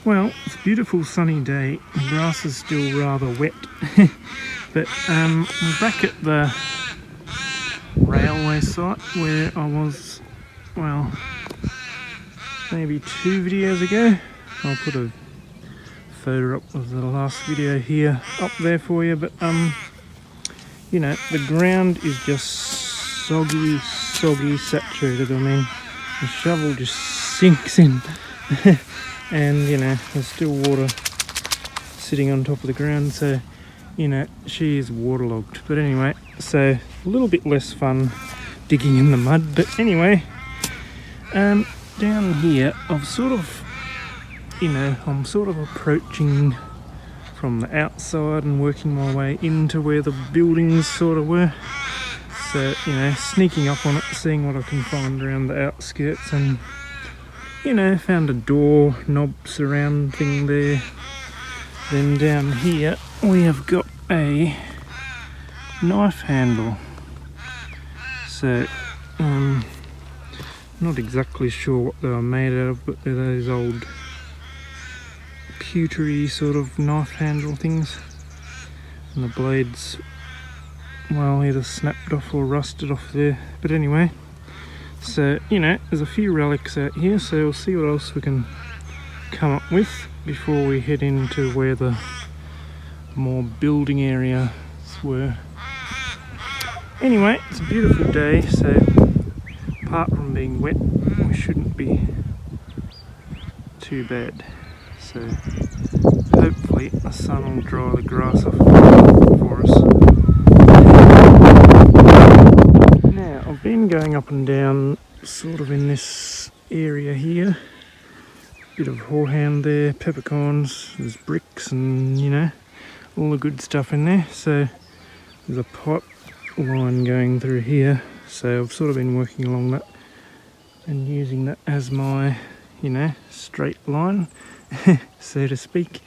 Well, it's a beautiful sunny day. The grass is still rather wet, but we're back at the railway site where I was, well, maybe 2 videos ago. I'll put a photo up of the last video here up there for you, but you know, the ground is just soggy saturated. I mean, the shovel just sinks in and you know, there's still water sitting on top of the ground, so you know, she is waterlogged. But anyway, so a little bit less fun digging in the mud, but anyway, down here I've sort of, you know, I'm sort of approaching from the outside and working my way into where the buildings sort of were. So, you know, sneaking up on it, seeing what I can find around the outskirts, and you know, found a door knob surround thing there. Then down here we have got a knife handle. So, not exactly sure what they were made out of, but they're those old pewtery sort of knife handle things. And the blades, well, either snapped off or rusted off there. But anyway, so, you know, there's a few relics out here, so we'll see what else we can come up with before we head into where the more building areas were. Anyway, it's a beautiful day, so apart from being wet, we shouldn't be too bad. So hopefully the sun will dry the grass off for us. Now, I've been going up and down sort of in this area here. Bit of horehound there, peppercorns, there's bricks and, you know, all the good stuff in there. So there's a pipe line going through here, so I've sort of been working along that and using that as my, you know, straight line, so to speak.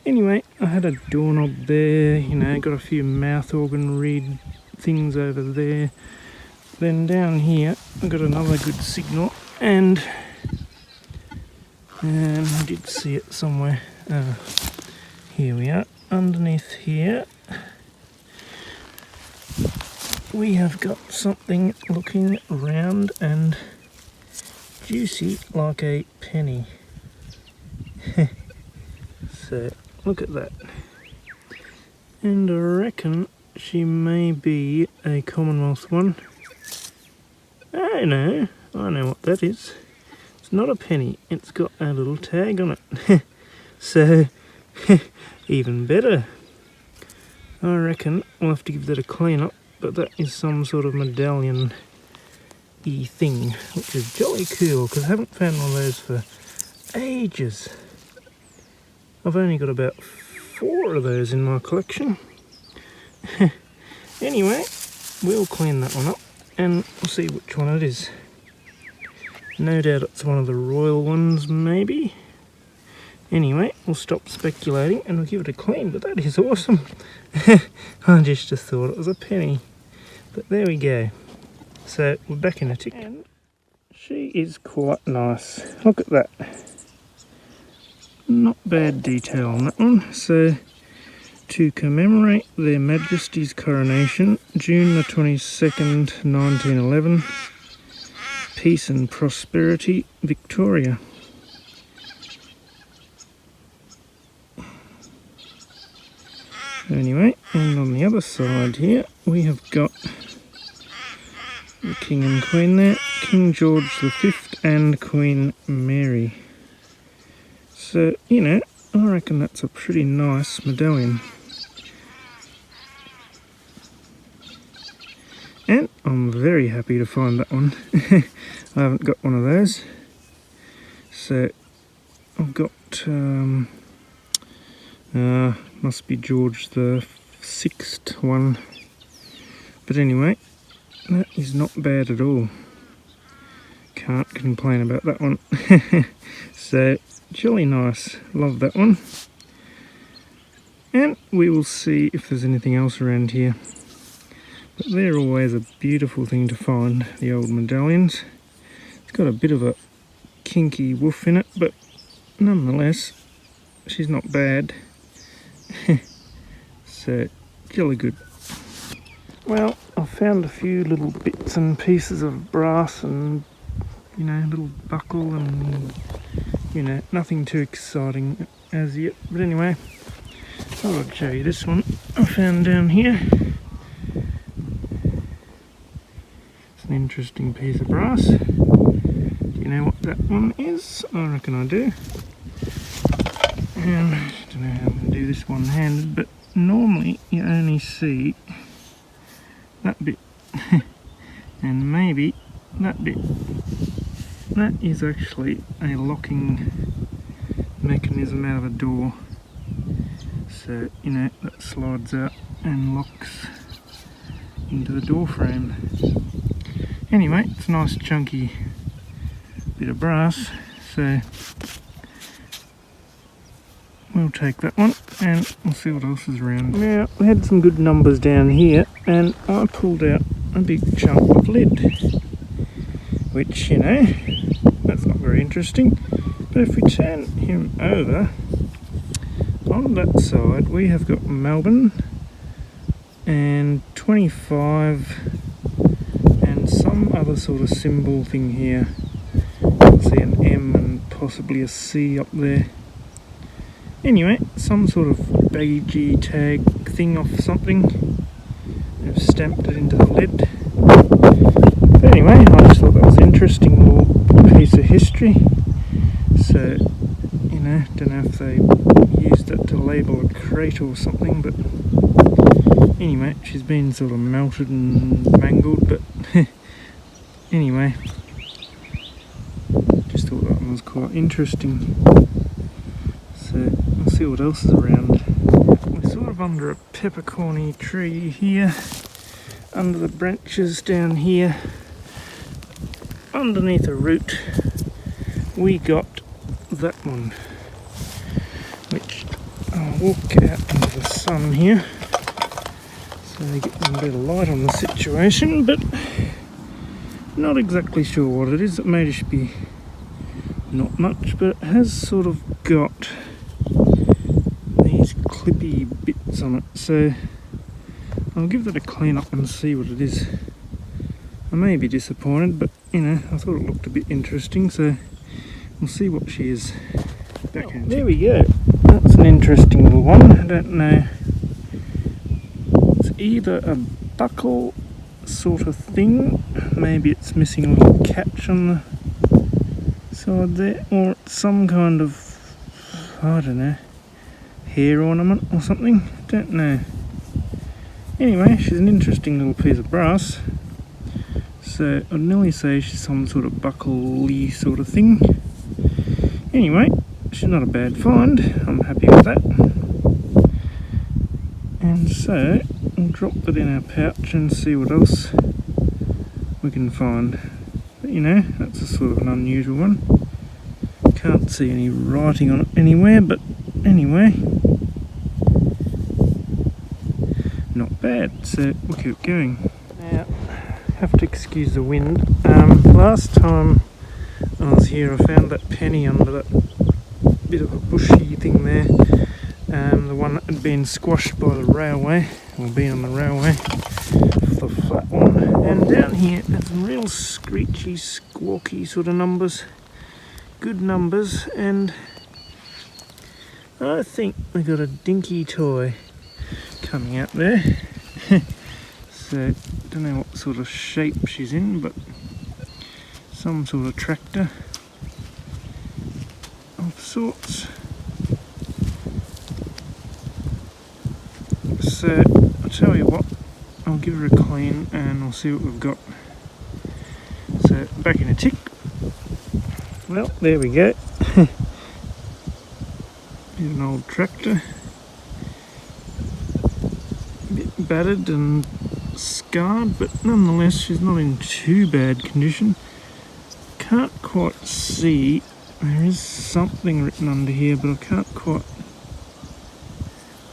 Anyway, I had a doorknob there, you know, got a few mouth organ reed things over there. Then down here I got another good signal, and I did see it somewhere. Here we are, underneath here we have got something looking round and juicy like a penny. So look at that, and I reckon she may be a Commonwealth one. I know what that is. It's not a penny, it's got a little tag on it. So even better. I reckon we'll have to give that a clean up, but that is some sort of medallion-y thing, which is jolly cool, because I haven't found one of those for ages. I've only got about 4 of those in my collection. Anyway, we'll clean that one up and we'll see which one it is. No doubt it's one of the royal ones, maybe. Anyway, we'll stop speculating and we'll give it a clean, but that is awesome. I just thought it was a penny. But there we go. So we're back in a tick. And she is quite nice. Look at that. Not bad detail on that one. So, to commemorate their Majesty's coronation, June the 22nd, 1911, peace and prosperity, Victoria. Anyway, and on the other side here we have got the King and Queen there, King George V and Queen Mary. So, you know, I reckon that's a pretty nice medallion. And I'm very happy to find that one. I haven't got one of those. So, I've got, must be George the 6th one. But anyway, that is not bad at all. Can't complain about that one. So, jolly nice. Love that one. And we will see if there's anything else around here. But they're always a beautiful thing to find, the old medallions. It's got a bit of a kinky woof in it, but nonetheless, she's not bad. So, jolly good. Well, I found a few little bits and pieces of brass and, you know, little buckle and, you know, nothing too exciting as yet. But anyway, I thought I'd show you this one I found down here. It's an interesting piece of brass. Do you know what that one is? I reckon I do. And I don't know how I'm going to do this one-handed, but normally you only see that bit and maybe that bit. That is actually a locking mechanism out of a door, so you know that slides out and locks into the door frame. Anyway, it's a nice chunky bit of brass, so we'll take that one and we'll see what else is around. Now, we had some good numbers down here and I pulled out a big chunk of lead, which, you know, that's not very interesting. But if we turn him over, on that side we have got Melbourne and 25 and some other sort of symbol thing here. You can see an M and possibly a C up there. Anyway, some sort of baggy tag thing off something. I've stamped it into the lead. But anyway, I just thought that was an interesting little piece of history. So, you know, don't know if they used that to label a crate or something, but anyway, she's been sort of melted and mangled, but anyway, just thought that one was quite interesting. So, we'll see what else is around. We're sort of under a peppercorny tree here, under the branches down here, underneath a root. We got that one, which I'll walk out into the sun here so they get a bit of light on the situation, but not exactly sure what it is. It may just be not much, but it has sort of got these clippy bits on it, so I'll give that a clean up and see what it is. I may be disappointed, but you know, I thought it looked a bit interesting, so we'll see what she is. There we go. That's an interesting little one. I don't know. It's either a buckle sort of thing, maybe it's missing a little catch on the side there, or it's some kind of, I don't know, hair ornament or something. Don't know. Anyway, she's an interesting little piece of brass. So I'd nearly say she's some sort of buckle-y sort of thing. Anyway, she's not a bad find. I'm happy with that. And so we'll drop that in our pouch and see what else we can find. But you know, that's a sort of an unusual one. Can't see any writing on it anywhere, but anyway, not bad. So we'll keep going. Now, have to excuse the wind. Last time I was here I found that penny under that bit of a bushy thing there, the one that had been squashed by the railway, or been on the railway, the flat one. And down here there's some real screechy, squawky sort of numbers, good numbers, and I think we got a dinky toy coming out there. So, don't know what sort of shape she's in, but some sort of tractor of sorts. So, I'll tell you what, I'll give her a clean and we'll see what we've got. So, back in a tick. Well, there we go. Here's an old tractor. A bit battered and scarred, but nonetheless she's not in too bad condition. Can't quite see, there is something written under here, but I can't quite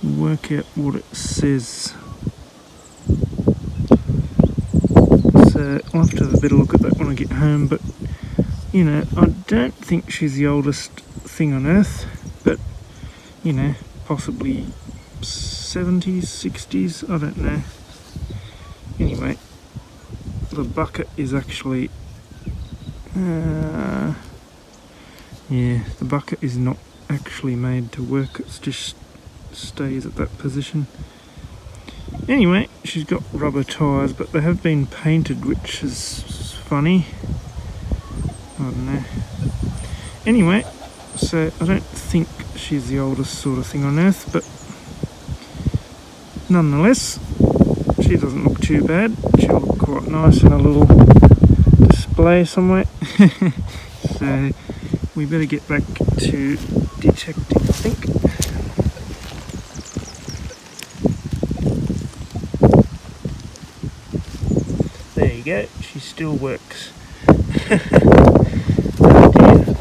work out what it says. So I'll have to have a better look at that when I get home, but you know, I don't think she's the oldest thing on earth, but you know, possibly 70s, 60s, I don't know. Anyway, the bucket is actually, yeah, the bucket is not actually made to work, it's just stays at that position. Anyway, she's got rubber tyres, but they have been painted, which is funny. I don't know. Anyway, so I don't think she's the oldest sort of thing on earth, but nonetheless, she doesn't look too bad. She'll look quite nice in a little display somewhere. So we better get back to detecting, I think. There you go, she still works. Oh dear.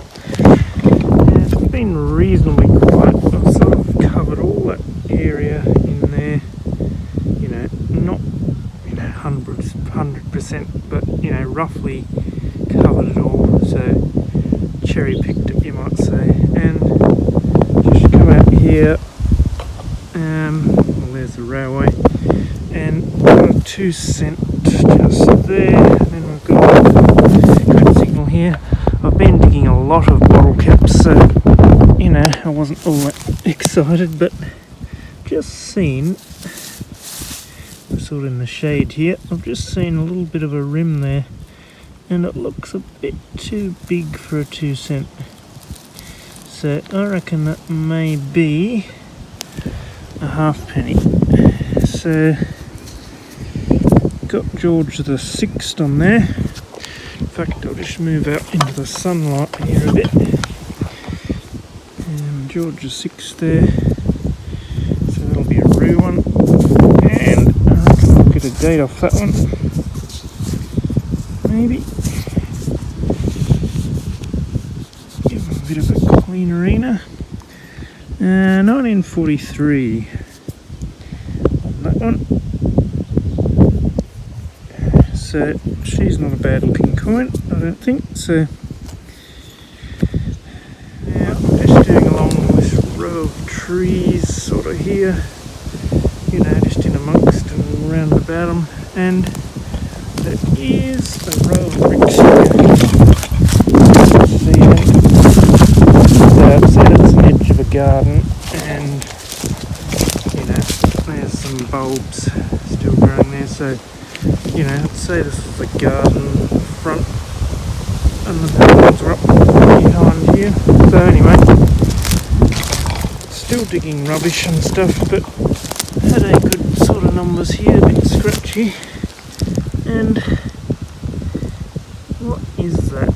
Yeah, it's been reasonably quiet. I've sort of covered all that area in there. You know, not 100%, but you know, roughly covered it all. So cherry picked it, you might say. And just come out here. Well, there's the railway, and got a 2 cent just there. And then we've got a good signal here. I've been digging a lot of bottle caps, so you know, I wasn't all that excited, but just seen, sort of in the shade here, I've just seen a little bit of a rim there, and it looks a bit too big for a 2 cent. So I reckon that may be a halfpenny. So got George the 6th on there. In fact, I'll just move out into the sunlight here a bit. And George the 6th there. So that'll be a rue one. And I reckon I'll get a date off that one. Maybe. Give him a bit of a clean arena. 1943 on that one. So she's not a bad looking coin, I don't think. So now I'm just doing along this row of trees sort of here, you know, just in amongst and round about them, and there is a row of bricks here. See them? So I'd say that's an edge of a garden, and you know, there's some bulbs still growing there, so you know, I'd say this is the garden front, and the buildings are up behind here. So anyway, still digging rubbish and stuff, but had a good sort of numbers here, a bit scratchy. And what is that?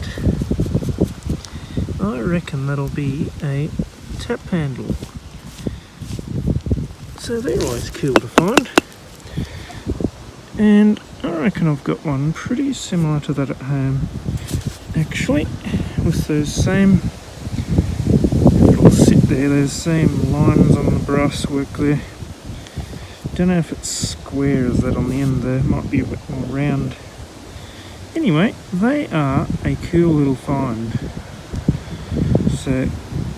I reckon that'll be a tap handle. So they're always cool to find. And I reckon I've got one pretty similar to that at home, actually, with those same, it'll sit there, those same lines on the brass work there. Don't know if it's square as that on the end there, might be a bit more round. Anyway, they are a cool little find. So,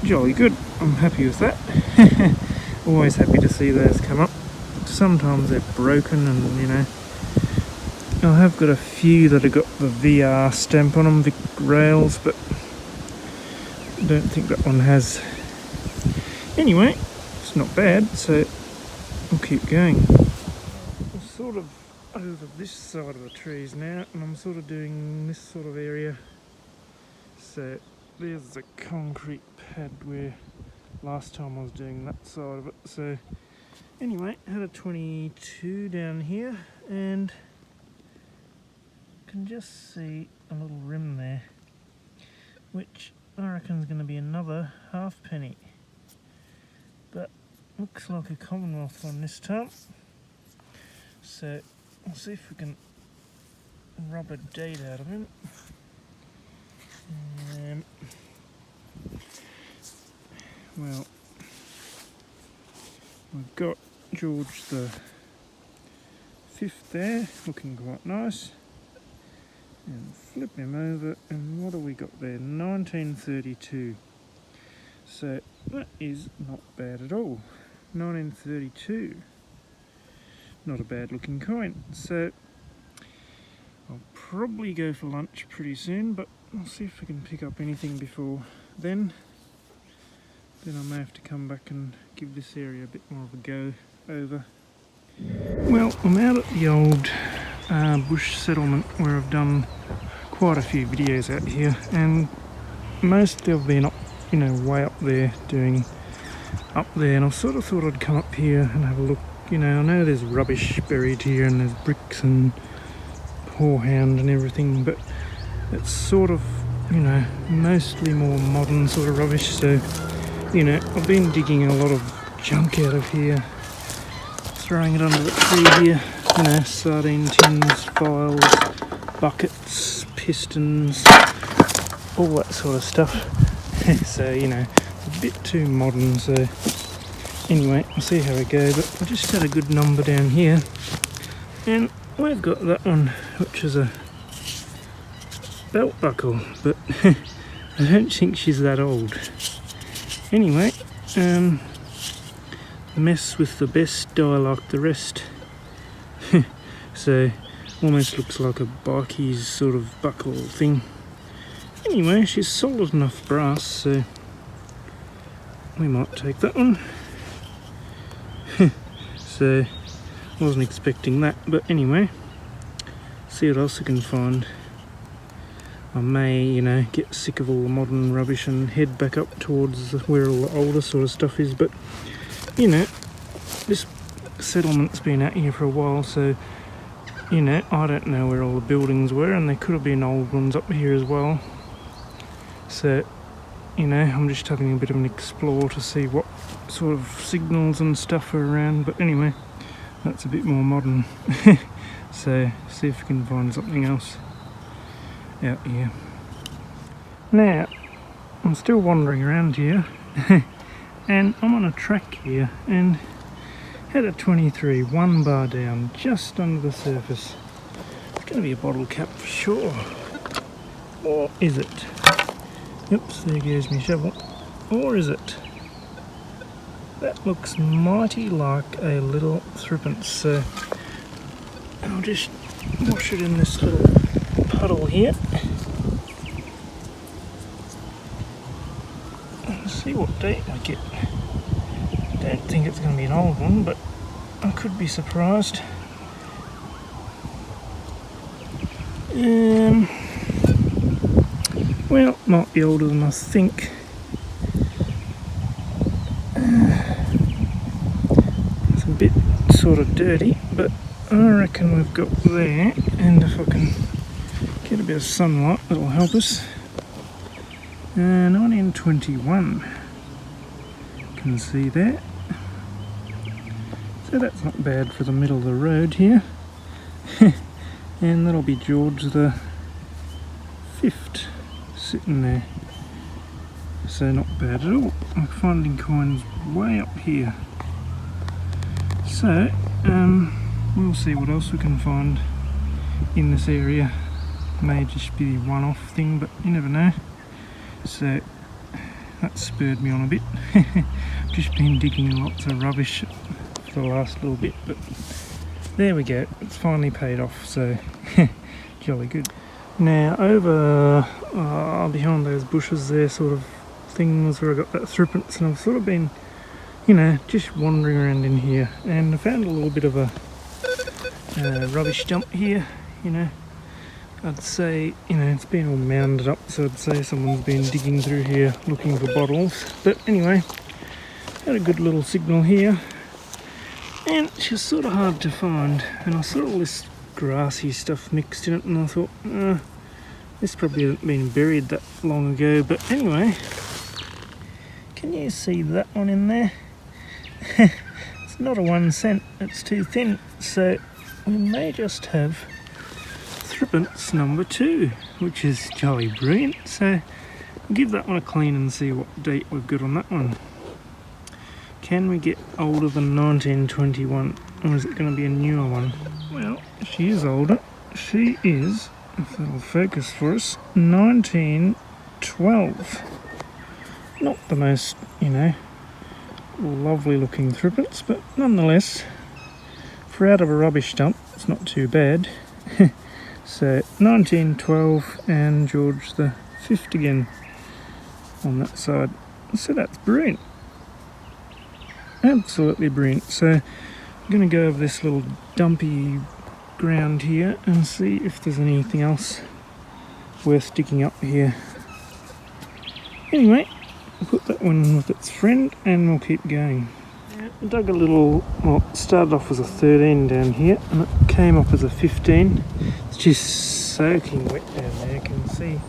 jolly good, I'm happy with that. Always happy to see those come up. Sometimes they're broken and, you know, I have got a few that have got the VR stamp on them, Vic Rails, but I don't think that one has. Anyway, it's not bad, so we'll keep going. I'm sort of over this side of the trees now, and I'm sort of doing this sort of area. So there's the concrete pad where last time I was doing that side of it. So anyway, had a 22 down here, and can just see a little rim there, which I reckon is going to be another halfpenny, but looks like a Commonwealth one this time. So we'll see if we can rub a date out of him. Well, we've got George the 5th there, looking quite nice. And flip him over, and what have we got there? 1932. So that is not bad at all. 1932. Not a bad looking coin. So I'll probably go for lunch pretty soon, but I'll see if I can pick up anything before then. Then I may have to come back and give this area a bit more of a go over. Well, I'm out at the old bush settlement where I've done quite a few videos out here, and mostly I've been up, way up there doing up there, and I sort of thought I'd come up here and have a look. I know there's rubbish buried here and there's bricks and horehound and everything, but it's sort of, mostly more modern sort of rubbish. So, I've been digging a lot of junk out of here, throwing it under the tree here, sardine tins, files, buckets, pistons, all that sort of stuff. So, it's a bit too modern, so anyway, we'll see how we go. But I just had a good number down here, and we've got that one, which is a belt buckle, but I don't think she's that old. Anyway, the mess with the best die like the rest. So almost looks like a bikies sort of buckle thing. Anyway, she's solid enough brass, so we might take that one. So wasn't expecting that, but anyway, see what else I can find. I may, get sick of all the modern rubbish and head back up towards where all the older sort of stuff is, but this settlement's been out here for a while, so I don't know where all the buildings were, and there could have been old ones up here as well. So I'm just having a bit of an explore to see what sort of signals and stuff are around, but anyway, that's a bit more modern. So see if we can find something else out here. Now, I'm still wandering around here and I'm on a track here and had a 23, 1 bar down, just under the surface. It's going to be a bottle cap for sure. Or is it? Oops, there goes my shovel. Or is it? That looks mighty like a little threepence, so I'll just wash it in this little puddle here. Let's see what date I get. Don't think it's going to be an old one, but I could be surprised. Well, might be older than I think. It's a bit sort of dirty, but I reckon we've got there, and if I can get a bit of sunlight, that'll help us. 1921, can see that. So that's not bad for the middle of the road here. And that'll be George the 5th sitting there. So not bad at all. I'm finding coins way up here. So we'll see what else we can find in this area. May just be a one-off thing, but you never know. So that spurred me on a bit. Just been digging lots of rubbish for the last little bit, but there we go, it's finally paid off, so jolly good. Now over behind those bushes there, sort of things where I got that threepence, and I've sort of been, just wandering around in here, and I found a little bit of a rubbish dump here. I'd say, it's been all mounded up, so I'd say someone's been digging through here looking for bottles. But anyway, had a good little signal here, and she's sort of hard to find, and I saw all this grassy stuff mixed in it, and I thought, this probably hasn't been buried that long ago. But anyway, can you see that one in there? It's not a 1 cent, it's too thin, so we may just have threepence number 2, which is jolly brilliant. So I'll give that one a clean and see what date we've got on that one. Can we get older than 1921, or is it going to be a newer one? Well, she is older. She is, if that'll focus for us, 1912. Not the most, lovely looking threepence, but nonetheless, for out of a rubbish dump, it's not too bad. So 1912 and George the 5th again on that side. So that's brilliant. Absolutely brilliant. So I'm going to go over this little dumpy ground here and see if there's anything else worth digging up here. Anyway, I'll put that one with its friend and we'll keep going. I dug a little, well, it started off as a 13 down here and it came up as a 15. It's just soaking wet down there. You can see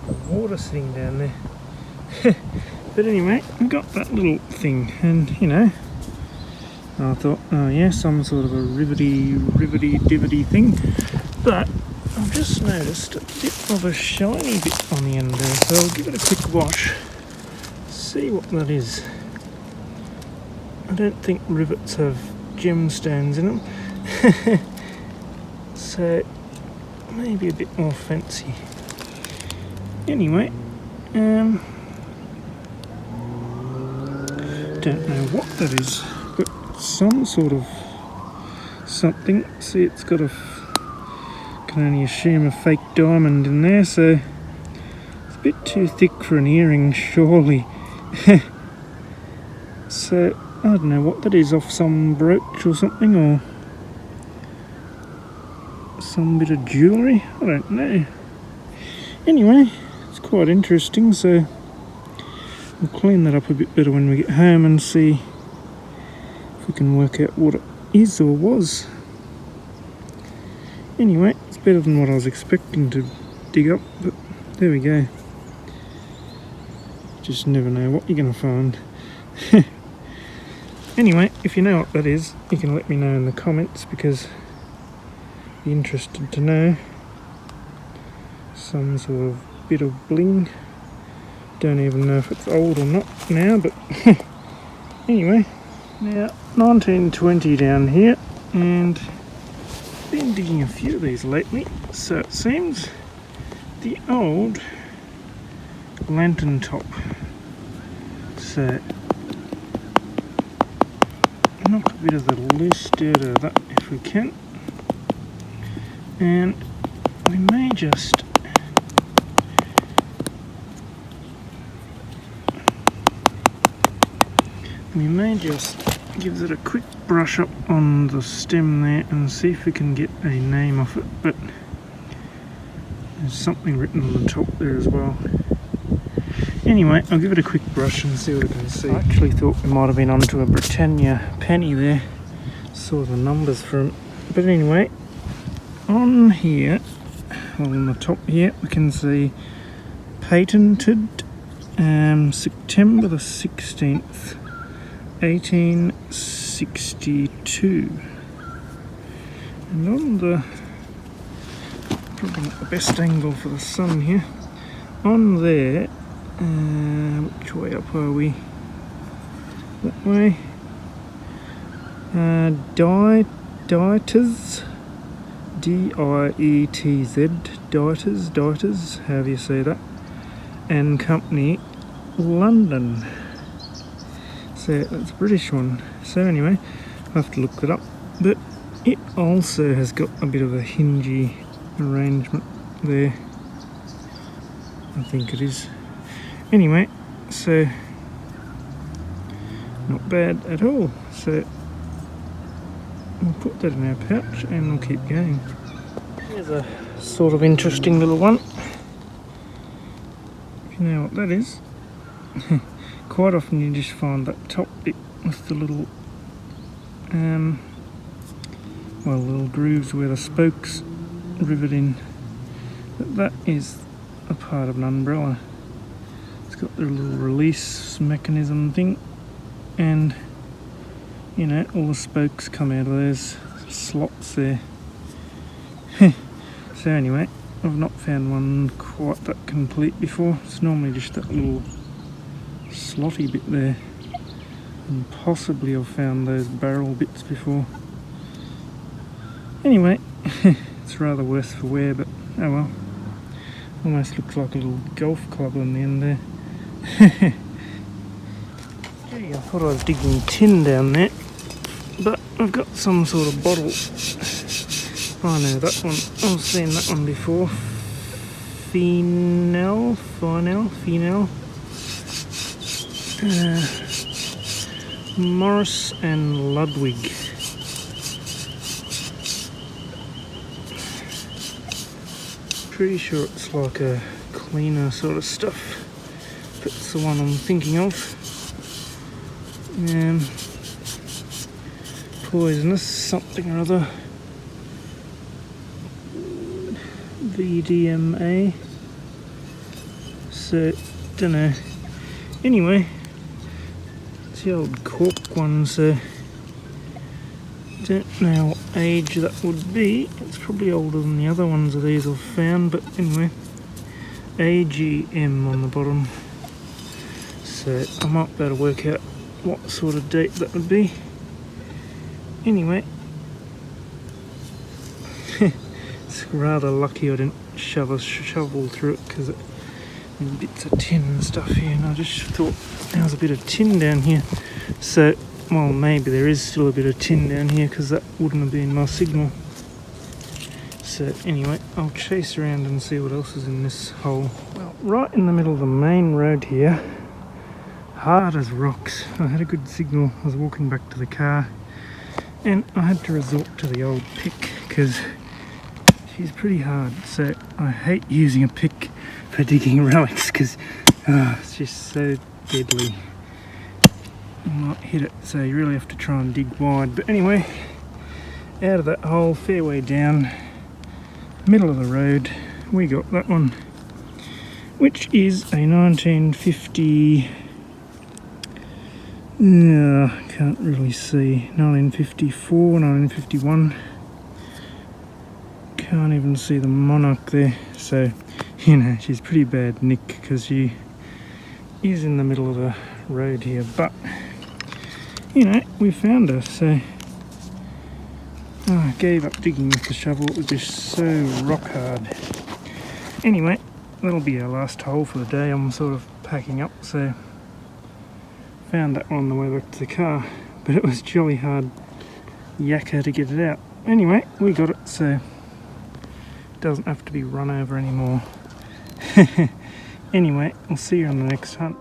the water sitting down there. But anyway, I got that little thing and, I thought, oh yeah, some sort of a ribbity-dibbity thing. But I've just noticed a bit of a shiny bit on the end there, so I'll give it a quick wash, see what that is. I don't think rivets have gemstones in them, so maybe a bit more fancy. Anyway, don't know what that is, but some sort of something. See, it's got can only assume a fake diamond in there, so it's a bit too thick for an earring, surely. So I don't know what that is, off some brooch or something, or some bit of jewellery, I don't know. Anyway, it's quite interesting, so we'll clean that up a bit better when we get home and see if we can work out what it is or was. Anyway, it's better than what I was expecting to dig up, but there we go. Just never know what you're going to find. Anyway, if you know what that is, you can let me know in the comments, because I'd be interested to know. Some sort of bit of bling. Don't even know if it's old or not now, but anyway. Now, 1920 down here, and been digging a few of these lately, so it seems the old lantern top. So knock a bit of the loose dirt out of that if we can, and we may just give it a quick brush up on the stem there and see if we can get a name off it, but there's something written on the top there as well. Anyway, I'll give it a quick brush and see what I can see. I actually thought we might have been onto a Britannia penny there, saw the numbers from it. But anyway, on here, on the top here, we can see patented September the 16th, 1862. And on the, probably not the best angle for the sun here, on there, which way up are we? That way. Dietz, D-I-E-T-Z, Dietz, however you say that, and Company, London. So that's a British one. So anyway, I'll have to look that up. But it also has got a bit of a hingy arrangement there. I think it is. Anyway, so not bad at all. So we'll put that in our pouch and we'll keep going. Here's a sort of interesting little one. If you know what that is. Quite often you just find that top bit with the little little grooves where the spokes rivet in. But that is a part of an umbrella. It's got their little release mechanism thing, and all the spokes come out of those slots there. So anyway, I've not found one quite that complete before. It's normally just that little slotty bit there, and possibly I've found those barrel bits before. Anyway, it's rather worse for wear, but oh well. Almost looks like a little golf club on the end there. Thought I was digging tin down there, but I've got some sort of bottle. I know that one. I've seen that one before. Phenol. Morris and Ludwig. Pretty sure it's like a cleaner sort of stuff. If it's the one I'm thinking of. Poisonous something or other. VDMA. So, don't know. Anyway, it's the old cork one, so don't know what age that would be. It's probably older than the other ones of these I've found, but anyway, AGM on the bottom. So I might be able to work out what sort of date that would be. Anyway, it's rather lucky I didn't shove a shovel through it because there's bits of tin and stuff here, and I just thought there's a bit of tin down here. So, well, maybe there is still a bit of tin down here because that wouldn't have been my signal. So anyway, I'll chase around and see what else is in this hole. Well, right in the middle of the main road here, hard as rocks. I had a good signal. I was walking back to the car and I had to resort to the old pick because she's pretty hard. So I hate using a pick for digging relics because it's just so deadly. You might hit it, so you really have to try and dig wide. But anyway, out of that hole, fair way down, middle of the road, we got that one, which is a 1950, can't really see, 1954, 1951, can't even see the monarch there, so you know, she's pretty bad nick because she is in the middle of the road here, but you know, we found her, so I gave up digging with the shovel. It was just so rock hard. Anyway, that'll be our last hole for the day. I'm sort of packing up, so found that one on the way back to the car, but it was jolly hard yakka to get it out. Anyway, we got it, so it doesn't have to be run over anymore. Anyway, I'll see you on the next hunt.